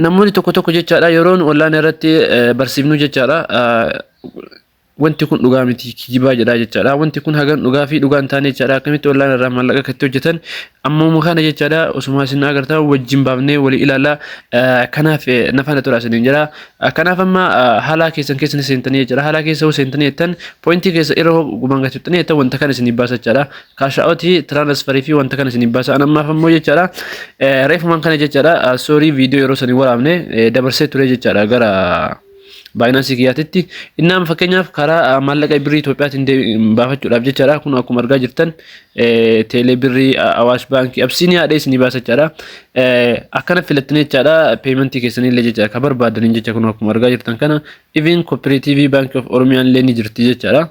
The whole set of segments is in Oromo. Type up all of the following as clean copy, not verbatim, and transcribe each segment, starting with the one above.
namoonni tokko tokko jechaadha yeroon online irratti barsiifnu jechaadha wanti kun dhugaa miti kijibaa jedha jechaadha wanti kun hagan dhugaa fi dhugaan taane jechaadha akkamitti online irraa maallaqa katti hojjetan amma kana jechaadha osuma isin agartaa wajjin baafnee walii ilaala kanaaf nafana tura isin jira kanaaf amma haala keessan seentanii jechaadha haala keessa seentanii jettan pointii keessa yeroo gumangatutanii jettan wanta kana isin baasa jechaadha kaashaa'oti transferii fi wanta kana isin baasa amma ammoo jechaadha reefumaan kana jechaadha sorry video yeroo sanii waraabne dabarsee ture jechaadha gara Binance kiyyaatitti innaan fakkeenyaaf karaa maallaqa birrii Itoophiyaatiin baafachuudhaaf jechaadha kun akkuma argaa jirtan teelee birrii Awaash baankii Absiiniyaa dhees ni baasa jechaadha akkana filattanii jechaadha paymentii keessanii illee jechaadha ka barbaadaniin jecha kun akkuma argaa jirtan kana even cooperative bank of Oromiyaa illee ni jirti jechaadha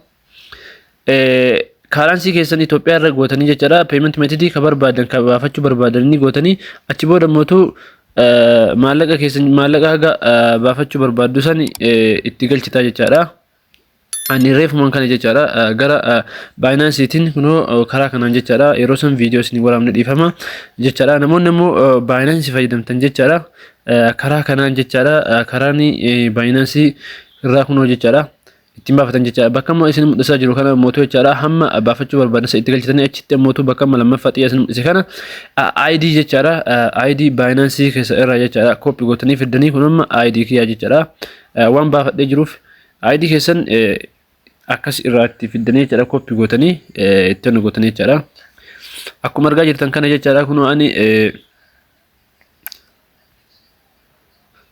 karansii keessan Itoophiyaa irra gootanii jechaadha payment method ka barbaadan ka baafachuu barbaadanii gootanii achi booda mootu maallaqa keessan maallaqa haga baafachuu barbaaddu san itti galchitaa jechaadha ani reefumaan kana jechaadha gara Binance-tiin kunoo karaa kanaan jechaadha yeroo san video isin waraabne dhiifama jechaadha namoonni immoo Binance fayyadamtan jechaadha karaa kanaan jechaadha karaan Binance irraa kunoo jechaadha ittiin baafatan jechaadha bakka amma isin mudhisaa jiru kana mootuu jechaadha hamma baafachuu barbaadan itti galchitanii achitti mootuu bakka amma lammaffaa xiyyaa isin mudhise kana ID jechaadha ID Binance keessa irraa jechaadha copy gootanii fiddanii kun amma ID kiyyaa jechaadha waan baafadhee jiruuf ID keessan akkas irraatti fiddanii jechaadha copy gootanii itti gootanii jechaadha akkuma argaa jirtan kana jechaadha kun ani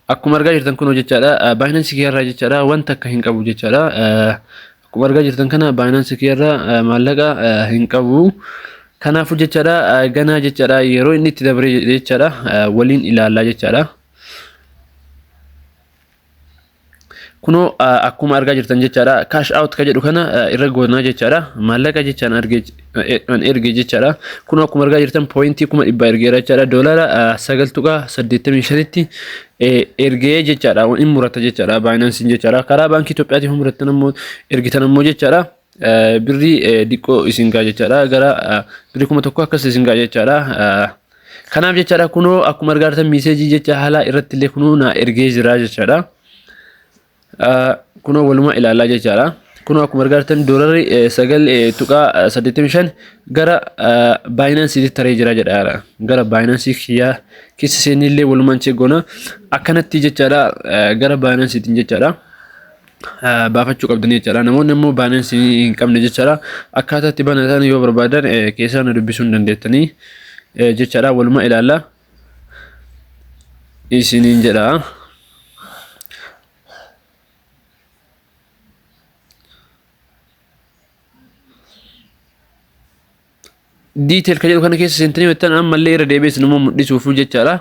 akkuma argaa jirtan kun jechaadha Binance kiyarraa jechaadha wanta akka hin qabu jechaadha akkuma argaa jirtan kana Binance kiyarraa maallaqa hin qabu kanaafu jechaadha ganaa jechaadha yeroo inni itti dabre jechaadha waliin ilaalaa jechaadha kuno akkuma argaa jirtan jechaadha cash out ka jedhu kana irra goonaa jechaadha maallaqa jechaan erge jechaadha kuno akkuma argaa jirtan pointii 100 ergeera jechaadha dolara 9.85 tti ergee jechaadha in murata jechaadha Binance jechaadha karaa baankii Itoophiyaatiin muratan ammoo ergitan ammoo jechaadha birrii diqqoo isin gaa jechaadha gara birrii 1,000 akkas isin gaa jechaadha kanaaf jechaadha kuno akkuma argaa jirtan message jecha haala irratti illee kuno na ergee jira jechaadha kuno waluma ilaalaa jechaadha kuno akkuma argaa jirtan dolarri 9.85 gara Binance taree jira jedha gara Binance kiyyaa keessa seenillee walumaan cheegona akkanatti jechaadha gara Binance tiin jechaadha baafachuu qabdan jechaadha namoonni immoo Binance hin qabne jechaadha akkaataa itti banatan yoo barbaadan keessaan dubbisuu dandeettanii jechaadha waluma ilaalaa isiniin jedha detail ka jedhu kana keessa seentanii wettan ammallee irra deebi'ee nama mul'isuuf jechaadha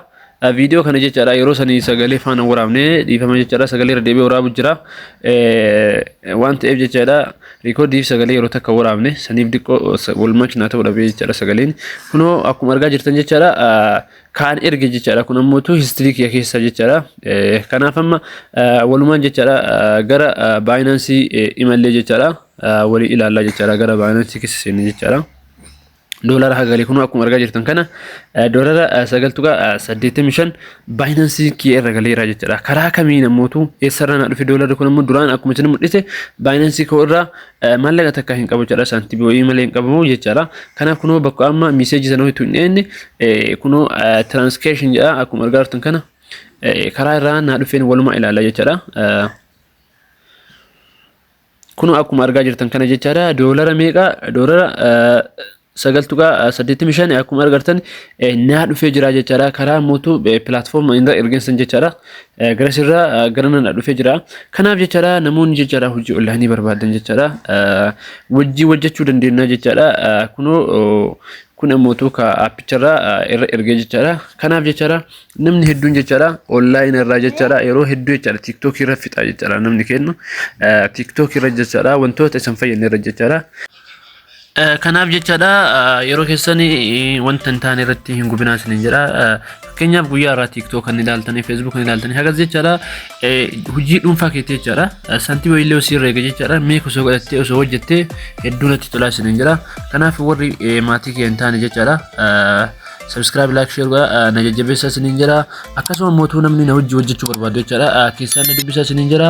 video kana jechaadha yeroo sanii sagalee faana waraabne dhiifama jechaadha sagalee irra deebi'ee waraabu jira waan ta'eef jechaadha rekoordiif sagalee yeroo takka waraabne saniif diqqoo walumaachi naa ta'uu dhabee jechaadha sagaleen kunoo akkuma argaa jirtan jechaadha kaan erge jechaadha kun ammoo history kiyya keessa jechaadha kanaaf amma walumaan jechaadha gara Binance imallee jechaadha walii ilaalaa jechaadha gara Binance keessa seenne jechaadha dolara hagali kunu akkuma argaa jirtan kana dolara 9.85 Binance kiyya irra galeera jechaadha karaa kamiin ammootu eessarraa na dhufe dolarri kun ammoo duraan akkuma isin mul'ise Binance koo irraa maallaqa takka hin qabu jechaadha santibii wayii malee hin qabamu jechaadha kanaaf kunoo bakka amma message sana ho'itu hin dheenne kunoo transaction jedha akkuma argaa jirtan kana karaa irraa na dhufeen waluma ilaalaa jechaadha kunoo akkuma argaa jirtan kana jechaadha dolara meeqa dolara 9.85 akkuma argartan naa dhufee jira jechaadha karaa mootu platform irra ergensan jechaadha garasirra garana na dhufee jira kanaaf jechaadha namoonni jechaadha hojii online barbaadan jechaadha wajjii hojjechuu dandeenya jechaadha kunoo kun mootu ka appicharra irra ergee jechaadha kanaaf jechaadha namni hedduun jechaadha online irra jechaadha yeroo hedduu jechaadha TikTok irra fixa jechaadha namni kennu TikTok irra jechaadha wantoota isan fayyan irra jechaadha kanaaf jechaadha yeroo keessanii wanta hin taane irratti hin gubinaa isin jira fakkeenyaaf guyyaa irraa TikTok kan ilaaltanii Facebook kan ilaaltanii hagas jechaadha hojii dhuunfaa keetii jechaadha santiima illee osii irra eega jechaadha meeqa osoo godhattee osoo hojjettee hedduu natti tolaa isin jira kanaaf warri maatii kee hin taane jechaadha subscribe like share ga na jajjabeessa isiniin jira akkasuma mootuu namni na hojjechuu barbaadu jechaadha keessaan na dubbisa isiniin jira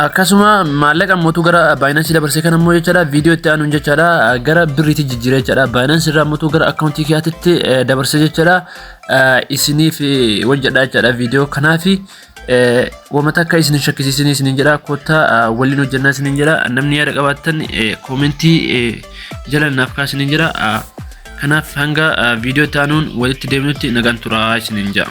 akkasuma maallaqa mootuu gara Binance dabarsee kan ammoo jechaadha video itti aanu jechaadha gara birriitti jijjiiree jechaadha Binance irraa mootuu gara account kiyyaatitti dabarsee jechaadha isiniif wajjadha jechaadha video kanaafi wamata akka isin shakkisiisin isin jira koota waliin hojjannaa isin jira namni yaada qabaattan commenti jala naaf kaasin jira kanaaf hanga video taanuun walitti deemnutti nagaan turaa isin jira